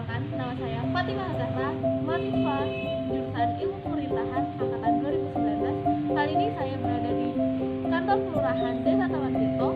Perkenalkan, nama saya Fatimah Zahra, mahasiswa jurusan Ilmu Pemerintahan angkatan 2019. Kali ini saya berada di kantor kelurahan Desa Taman Tirto.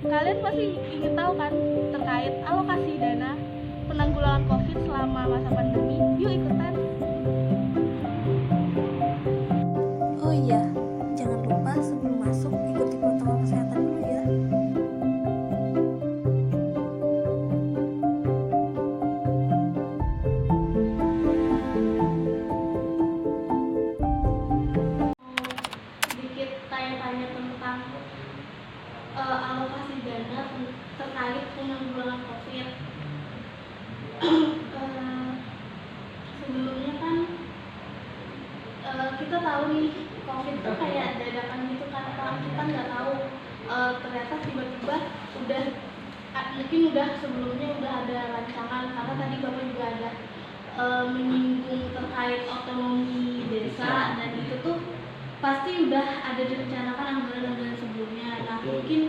Kalian pasti ingin tahu kan terkait alokasi dana penanggulangan COVID selama masa pandemi. Yuk ikutan. Oh iya, jangan lupa sebelum masuk ikuti protokol kesehatan dulu ya. Sedikit tanya-tanya tentang alokasi dana terkait penanggulangan COVID. Sebelumnya kan kita tahu nih COVID itu kayak dadakan gitu kan, kita nggak tahu, ternyata tiba-tiba mungkin sebelumnya udah ada rancangan, karena tadi Bapak juga ada menyinggung terkait otonomi desa, dan itu tuh pasti udah ada direncanakan anggaran-anggaran sebelumnya. Nah mungkin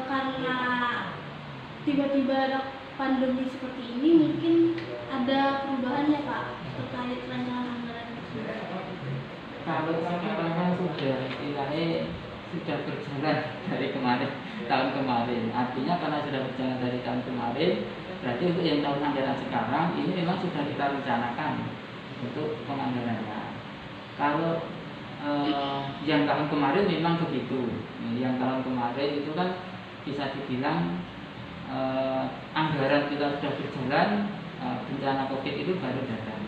karena tiba-tiba ada pandemi seperti ini, mungkin ada perubahan ya Pak terkait rancangan anggaran tersebut. Kalau sekarang kan sudah istilahnya sudah berjalan dari tahun kemarin. Artinya karena sudah berjalan dari tahun kemarin, berarti untuk yang tahun anggaran sekarang ini memang sudah kita rencanakan untuk penganggarannya. Kalau yang tahun kemarin memang begitu. Yang tahun kemarin itu kan bisa dibilang anggaran kita sudah berjalan, bencana COVID itu baru datang.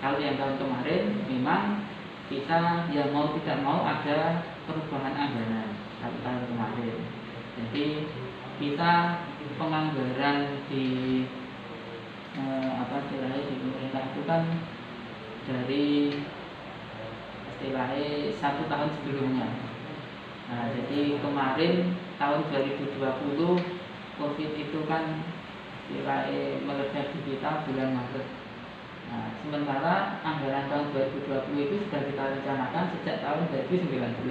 Kalau yang tahun kemarin memang kita ya mau tidak mau ada perubahan anggaran tahun kemarin. Jadi kita penganggaran di di pemerintah itu kan dari istilahnya 1 tahun sebelumnya. Nah, jadi kemarin tahun 2020 COVID itu kan istilahnya meledak di kita bulan Maret. Nah, sementara anggaran tahun 2020 itu sudah kita rencanakan sejak tahun 2019.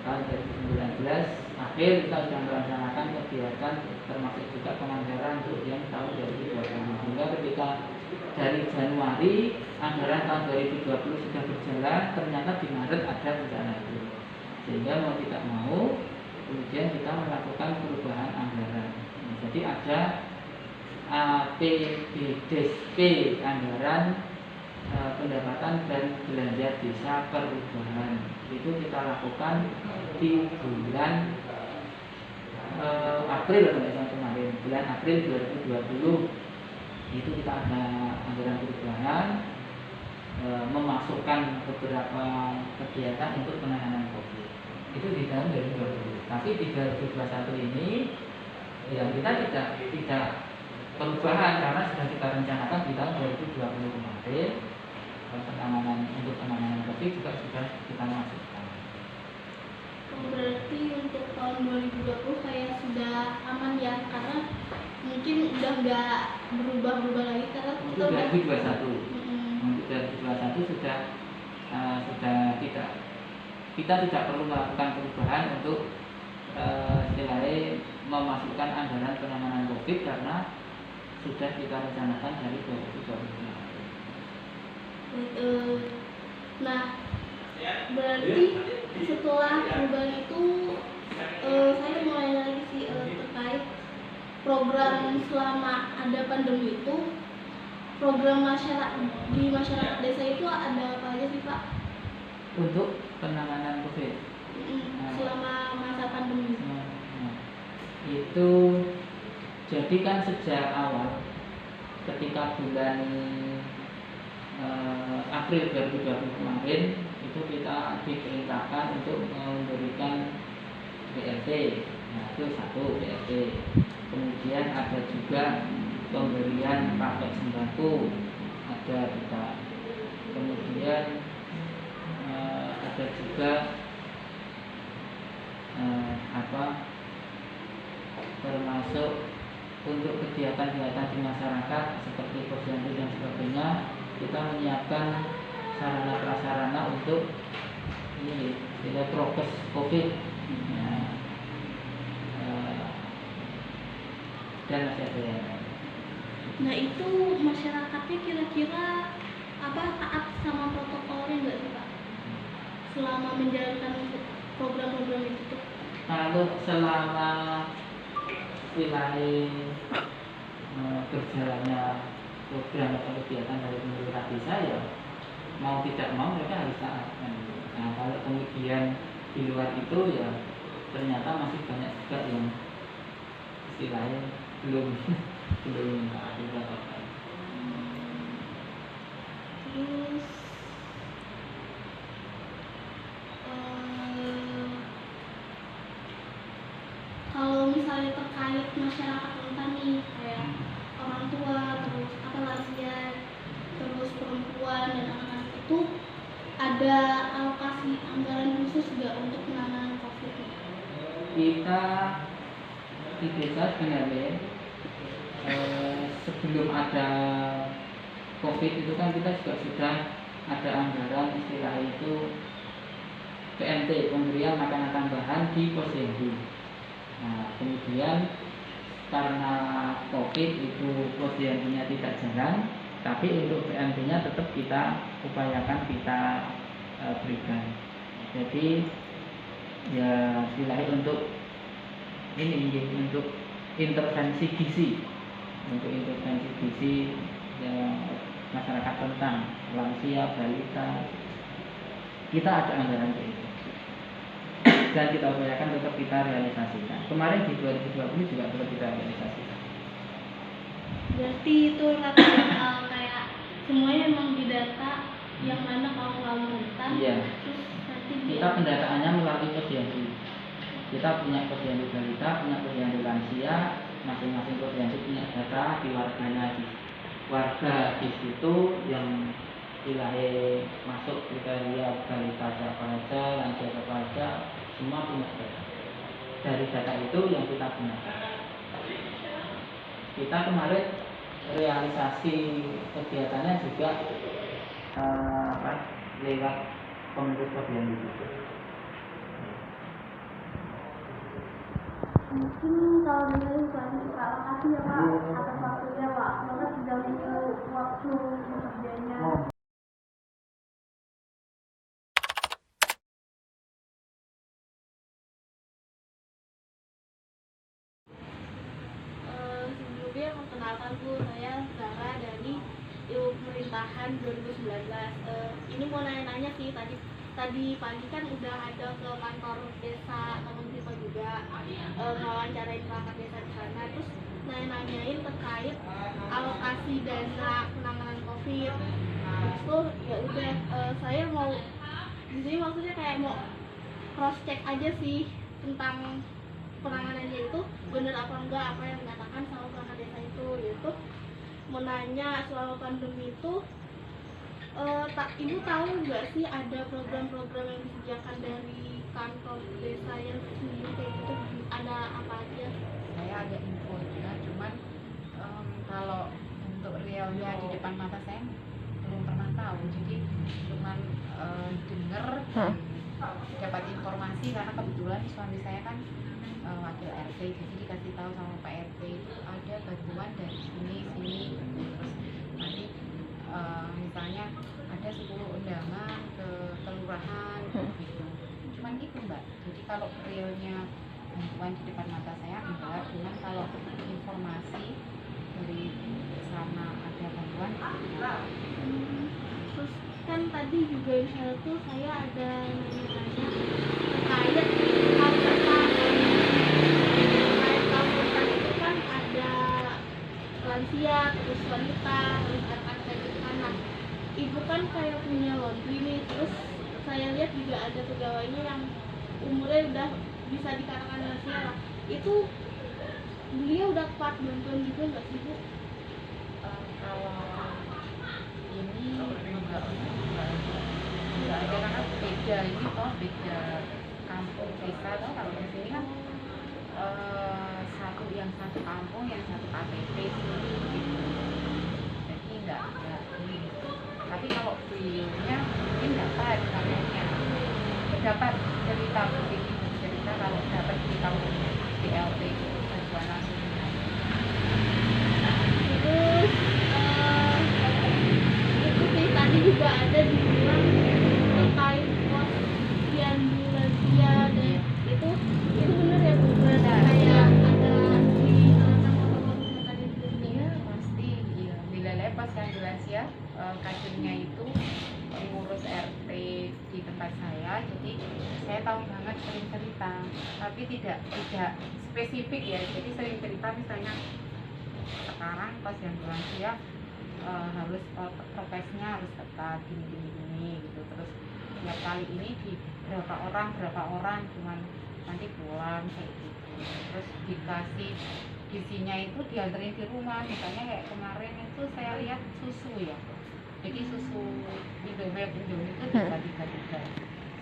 Tahun 2019 akhir kita sudah merencanakan kegiatan termasuk juga penganggaran untuk yang tahun 2020. Sehingga ketika dari Januari anggaran tahun 2020 sudah berjalan, ternyata di Maret ada bencana itu. Sehingga mau tidak mau kemudian kita melakukan perubahan anggaran. Nah, jadi ada APBDSP, anggaran pendapatan dan belanja desa perubahan. Itu kita lakukan di bulan April kemarin, bulan April 2020. Itu kita ada anggaran perubahan, memasukkan beberapa kegiatan untuk penanganan COVID. Itu di tahun 2020. Tapi di 2021 ini ya kita tidak perubahan karena sudah kita rencanakan di tahun 2020 kemarin. Penanganan COVID juga sudah kita masukkan. Berarti untuk tahun 2020 kayak sudah aman ya, karena mungkin udah nggak berubah-ubah lagi karena itu 2021. Untuk 2021 sudah tidak, kita tidak perlu melakukan perubahan untuk istilahnya memasukkan anggaran penanganan COVID karena sudah kita rencanakan dari 2020. Nah, berarti setelah perubahan itu saya mau nanya lagi sih terkait program selama ada pandemi itu, program di masyarakat desa itu ada apa aja sih Pak? Untuk penanganan COVID selama masa pandemi. Itu jadi kan sejak awal ketika bulan April 2020 kemarin itu kita diperintahkan untuk memberikan BLT. Nah, itu satu BLT. Kemudian ada juga pemberian paket sembako, ada kita. Kemudian ada juga termasuk untuk kegiatan-kegiatan di masyarakat seperti posyandu dan sebagainya, kita menyiapkan sarana prasarana untuk ini prokes COVID. Dan masih ada yang lain. Nah itu masyarakatnya kira-kira apa taat sama protokolnya nggak sih Pak? Selama menjalankan program-program itu tuh? Kalau selama wilayah berjalannya program atau kegiatan dari pemerintah desa ya mau tidak mau mereka harus taat. Nah kalau kemudian di luar itu ya ternyata masih banyak juga yang istilahnya belum belum taat protokol. Terus kalau misalnya terkait masyarakat rentan nih kayak orang tua, terus apa lansia, terus perempuan dan anak-anak itu ada alokasi anggaran khusus nggak untuk penanganan COVID? Kita di desa sebenarnya sebelum ada COVID itu kan kita juga sudah ada anggaran istilah itu PMT, pemberian makanan tambahan di posyandu. Nah kemudian karena COVID itu posyandunya tidak jalan, tapi untuk PMT-nya tetap kita upayakan kita berikan. Jadi ya istilahnya untuk ini untuk intervensi gizi, ya, masyarakat rentan, lansia, balita, kita ada anggaran itu dan kita upayakan tetap kita realisasikan. Kemarin di 2020 juga tetap kita realisasikan. Berarti itu kayak semuanya memang didata yang mana kaum rentan. Iya. Terus nanti Kita pendataannya melalui posyandu. Kita punya posyandu balita, punya posyandu lansia, masing-masing posyandu punya data di warganya warga di situ yang wilayah masuk kriteria balita siapa aja, lansia siapa aja, semua punya data. Dari data itu yang kita gunakan. Kita kemarin realisasi kegiatannya juga lewat pengurus posyandu itu. mungkin kalau dari selanjutnya Pak, makasih ya Pak atas waktunya Pak. Semoga tidak mengganggu waktu bekerjanya. Sebelumnya perkenalkan Bu, saya Zara dari Ilmu Pemerintahan 2019. Ini mau nanya-nanya sih, tadi pagi kan udah ada ke kantor desa Temen juga ngawancarain perangkat desa di sana, terus nanya-nanyain terkait alokasi dana penanganan COVID. Terus tuh ya udah saya mau di sini maksudnya kayak mau cross check aja sih tentang penanganannya itu benar apa enggak apa yang dikatakan sama perangkat desa itu, yaitu mau nanya selama pandemi itu Ibu tahu nggak sih ada program-program yang disediakan dari kantor desa yang sendiri kayak gitu, ada apa aja? Saya ada info juga, cuman kalau untuk realnya di depan mata saya belum pernah tahu, jadi cuman dengar dapat informasi karena kebetulan suami saya kan wakil RT, jadi dikasih tahu sama Pak RT itu ada bantuan dari sini terus nanti misalnya ada 10 undangan ke kelurahan gitu. Cuman itu Mbak, jadi kalau realnya bantuan di depan mata saya enggak, cuman kalau informasi dari sana ada bantuan enggak. Terus kan tadi juga misalnya tuh saya ada nanya-nanya terkait kampus itu kan ada lansia, terus wanita, terus anak-anak gitu kan. Nah, Ibu kan kayak punya laundry nih, terus saya lihat juga ada pegawainya yang umurnya udah bisa dikatakan lansia lah. Itu beliau udah dapat bantuan juga nggak sih Bu? Kalau ini enggak ada karena beda ini toh beda kampung desa toh, kalau di sini kan satu kampung yang satu KTP gitu. Jadi enggak ini. Tapi kalau beliaunya mungkin dapat kampungnya, dapat cerita begini, cerita kalau dapat di kampungnya BLT bantuan langsung. Terus saya tahu banget sering cerita, tapi tidak spesifik ya. Jadi sering cerita misalnya sekarang pas yang lansia harus prokesnya harus ketat gini gitu. Terus tiap kali ini di berapa orang cuman nanti pulang kayak gitu. Terus dikasih gizinya itu dianterin di rumah, misalnya kayak kemarin itu saya lihat susu ya, jadi susu Indomilk itu tiga.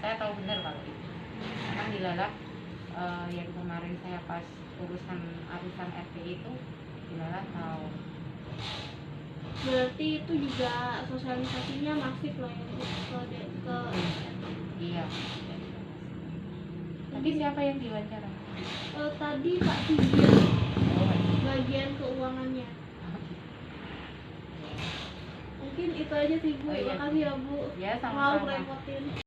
Saya tahu benar kalau itu karena dilalap yang kemarin saya pas urusan arisan RT itu dilalap tahu. Berarti itu juga sosialisasinya masif loh ya ke Iya. Tadi siapa yang diwawancara? tadi Pak Tidia bagian keuangannya. Mungkin itu aja sih Bu. Oh, iya. Makasih ya Bu. Ya, Mau sama-sama. repotin.